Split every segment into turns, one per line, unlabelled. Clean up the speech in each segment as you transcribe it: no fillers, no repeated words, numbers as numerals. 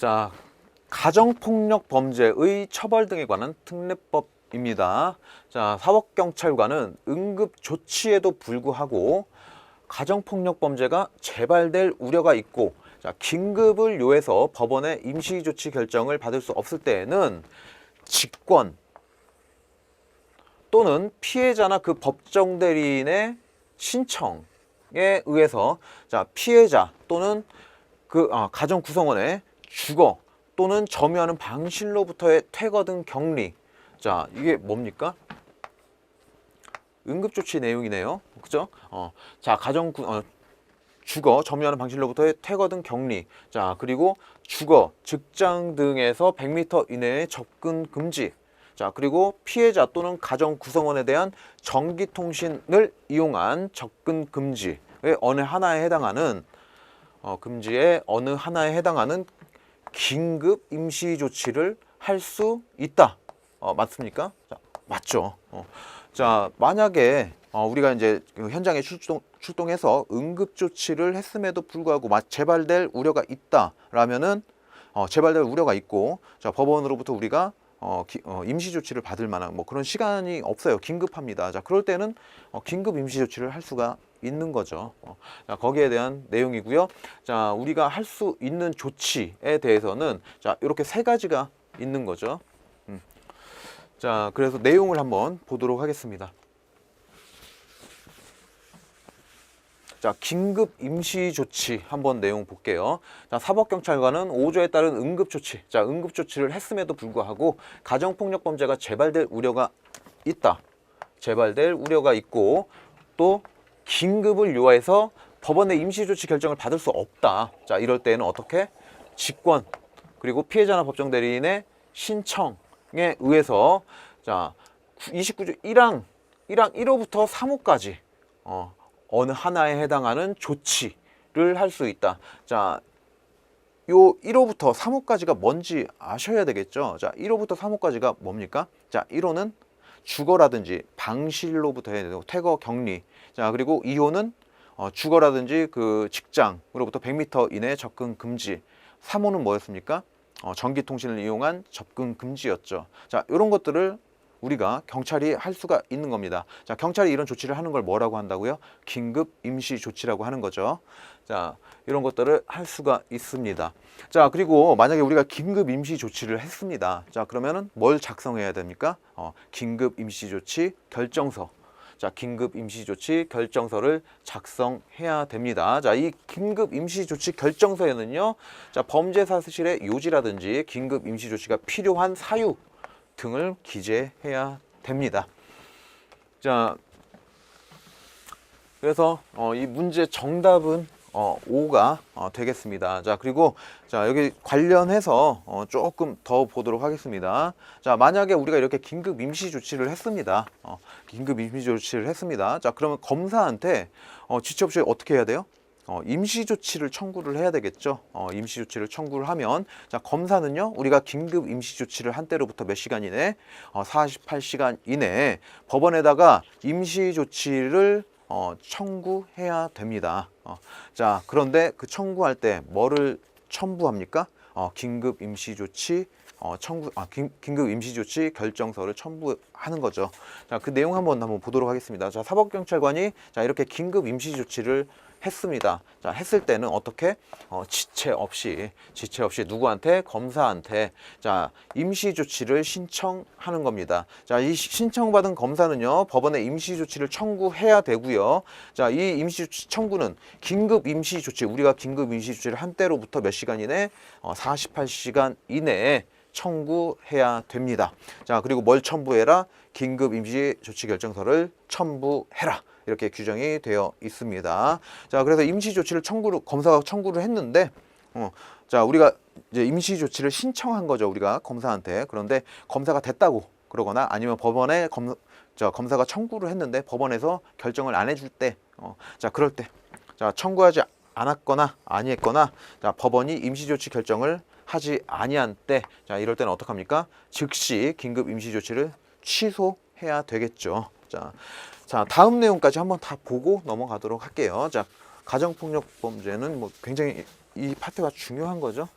자, 가정폭력 범죄의 처벌 등에 관한 특례법입니다. 자, 사법경찰관은 응급 조치에도 불구하고 가정폭력 범죄가 재발될 우려가 있고, 자, 긴급을 요해서 법원의 임시조치 결정을 받을 수 없을 때에는 직권 또는 피해자나 그 법정 대리인의 신청에 의해서, 자, 피해자 또는 그 가정 구성원의 주거 또는 점유하는 방실로부터의 퇴거 등 격리. 자, 이게 뭡니까? 응급조치 내용이네요. 그죠? 자, 주거, 점유하는 방실로부터의 퇴거 등 격리. 자, 그리고 주거, 직장 등에서 100m 이내의 접근 금지. 자, 그리고 피해자 또는 가정 구성원에 대한 전기통신을 이용한 접근 금지의 어느 하나에 해당하는 금지의 어느 하나에 해당하는 긴급 임시 조치를 할 수 있다. 맞습니까? 자, 맞죠. 자, 만약에 우리가 이제 현장에 출동해서 응급 조치를 했음에도 불구하고 재발될 우려가 있다라면은 재발될 우려가 있고, 자, 법원으로부터 우리가 임시 조치를 받을 만한 뭐 그런 시간이 없어요. 긴급합니다. 자, 그럴 때는 긴급 임시 조치를 할 수가 있는 거죠. 자, 거기에 대한 내용이고요. 자, 우리가 할 수 있는 조치에 대해서는 자, 이렇게 세 가지가 있는 거죠. 자, 그래서 내용을 한번 보도록 하겠습니다. 자, 긴급 임시 조치 한번 내용 볼게요. 자, 사법경찰관은 5조에 따른 응급조치. 자, 응급조치를 했음에도 불구하고 가정폭력 범죄가 재발될 우려가 있다. 재발될 우려가 있고, 또 긴급을 요해서 법원의 임시조치 결정을 받을 수 없다. 자, 이럴 때는 어떻게? 직권, 그리고 피해자나 법정 대리인의 신청에 의해서, 자, 29조 1항 1호부터 3호까지 어느 하나에 해당하는 조치를 할 수 있다. 자, 요 1호부터 3호까지가 뭔지 아셔야 되겠죠. 자, 1호부터 3호까지가 뭡니까? 자, 1호는 주거라든지 방실로부터의 퇴거 격리. 자, 그리고 2호는 주거라든지 그 직장으로부터 100m 이내 접근 금지. 3호는 뭐였습니까? 전기통신을 이용한 접근 금지였죠. 자, 이런 것들을 우리가 경찰이 할 수가 있는 겁니다. 자, 경찰이 이런 조치를 하는 걸 뭐라고 한다고요? 긴급 임시 조치라고 하는 거죠. 자, 이런 것들을 할 수가 있습니다. 자, 그리고 만약에 우리가 긴급 임시 조치를 했습니다. 자, 그러면은 뭘 작성해야 됩니까? 긴급 임시 조치 결정서. 자, 긴급 임시 조치 결정서를 작성해야 됩니다. 자, 이 긴급 임시 조치 결정서에는요, 자, 범죄 사실의 요지라든지 긴급 임시 조치가 필요한 사유 등을 기재해야 됩니다. 자, 그래서 이 문제 정답은 5가 되겠습니다. 자, 그리고 자, 여기 관련해서 조금 더 보도록 하겠습니다. 자, 만약에 우리가 이렇게 긴급 임시 조치를 했습니다. 긴급 임시 조치를 했습니다. 자, 그러면 검사한테 지체 없이 어떻게 해야 돼요? 임시 조치를 청구를 해야 되겠죠. 임시 조치를 청구를 하면, 자, 검사는요, 우리가 긴급 임시 조치를 한 때로부터 몇 시간 이내, 48시간 이내에 법원에다가 임시 조치를 청구해야 됩니다. 자, 그런데 그 청구할 때 뭐를 첨부합니까? 긴급 임시 조치 긴급 임시 조치 결정서를 첨부하는 거죠. 자, 그 내용 한번 보도록 하겠습니다. 자, 사법경찰관이 자, 이렇게 긴급 임시 조치를 했습니다. 자, 했을 때는 어떻게? 지체 없이 누구한테? 검사한테, 자, 임시 조치를 신청하는 겁니다. 자, 이 신청받은 검사는요, 법원에 임시 조치를 청구해야 되고요. 자, 이 임시 조치 청구는 긴급 임시 조치, 우리가 긴급 임시 조치를 한 때로부터 몇 시간 이내? 48시간 이내에 청구해야 됩니다. 자, 그리고 뭘 첨부해라? 긴급 임시 조치 결정서를 첨부해라. 이렇게 규정이 되어 있습니다. 자, 그래서 임시 조치를 검사가 청구를 했는데, 자, 우리가 이제 임시 조치를 신청한 거죠. 우리가 검사한테. 그런데 검사가 됐다고 그러거나 아니면 법원에 검사가 청구를 했는데 법원에서 결정을 안 해줄 때, 자, 그럴 때, 자, 청구하지 않았거나 아니했거나, 자, 법원이 임시 조치 결정을 하지 아니한 때, 자, 이럴 때는 어떡합니까? 즉시 긴급 임시 조치를 취소해야 되겠죠. 자, 다음 내용까지 한번 다 보고 넘어가도록 할게요. 자, 가정폭력 범죄는 뭐 굉장히 이 파트가 중요한 거죠.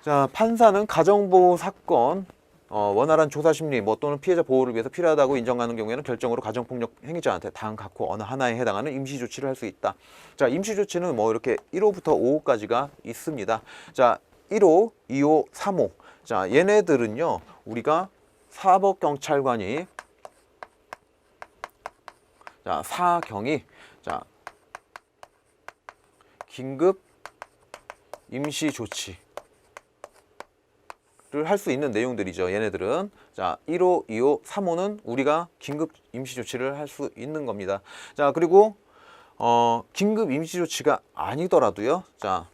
자, 판사는 가정보호 사건 원활한 조사 심리 또는 피해자 보호를 위해서 필요하다고 인정하는 경우에는 결정으로 가정폭력 행위자한테 다음 각호 어느 하나에 해당하는 임시 조치를 할 수 있다. 자, 임시 조치는 이렇게 1호부터 5호까지가 있습니다. 자, 1호, 2호, 3호. 자, 얘네들은요, 우리가 사법경찰관이 자, 사경이 자, 긴급 임시 조치 를 할 수 있는 내용들이죠. 얘네들은. 자, 1호, 2호, 3호는 우리가 긴급 임시 조치를 할 수 있는 겁니다. 자, 그리고 긴급 임시 조치가 아니더라도요. 자,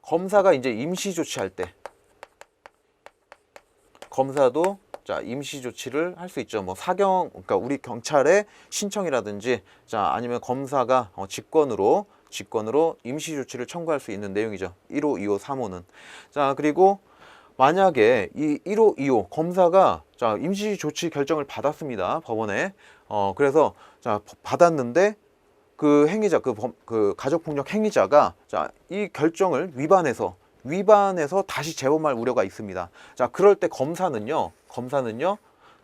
검사가 이제 임시 조치할 때 검사도 자, 임시 조치를 할 수 있죠. 그러니까 우리 경찰의 신청이라든지 자, 아니면 검사가 직권으로 임시 조치를 청구할 수 있는 내용이죠. 1호, 2호, 3호는. 자, 그리고 만약에 이 1호, 2호 검사가 자, 임시 조치 결정을 받았습니다. 법원에. 그래서 자, 받았는데 그 행위자, 그 가족폭력 행위자가 자, 이 결정을 위반해서 다시 재범할 우려가 있습니다. 자, 그럴 때 검사는요.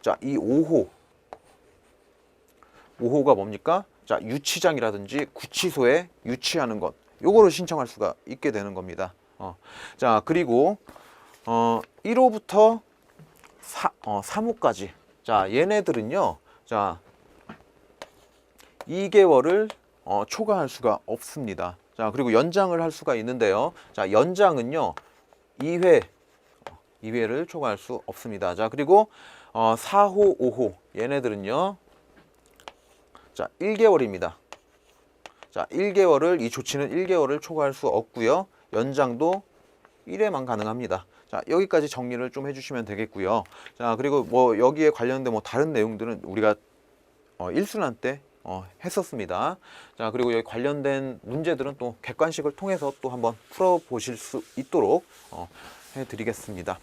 자, 이 5호가 뭡니까? 자, 유치장이라든지 구치소에 유치하는 것. 요거를 신청할 수가 있게 되는 겁니다. 자, 그리고 1호부터 3호까지. 자, 얘네들은요. 자, 2개월을 초과할 수가 없습니다. 자, 그리고 연장을 할 수가 있는데요. 자, 연장은요. 2회를 초과할 수 없습니다. 자, 그리고 4호, 5호 얘네들은요. 자, 1개월입니다. 자, 1개월을 이 조치는 1개월을 초과할 수 없고요. 연장도 1회만 가능합니다. 자, 여기까지 정리를 좀 해주시면 되겠고요. 자, 그리고 여기에 관련된 다른 내용들은 우리가 일순환 때 했었습니다. 자, 그리고 여기 관련된 문제들은 또 객관식을 통해서 또 한번 풀어보실 수 있도록 해드리겠습니다.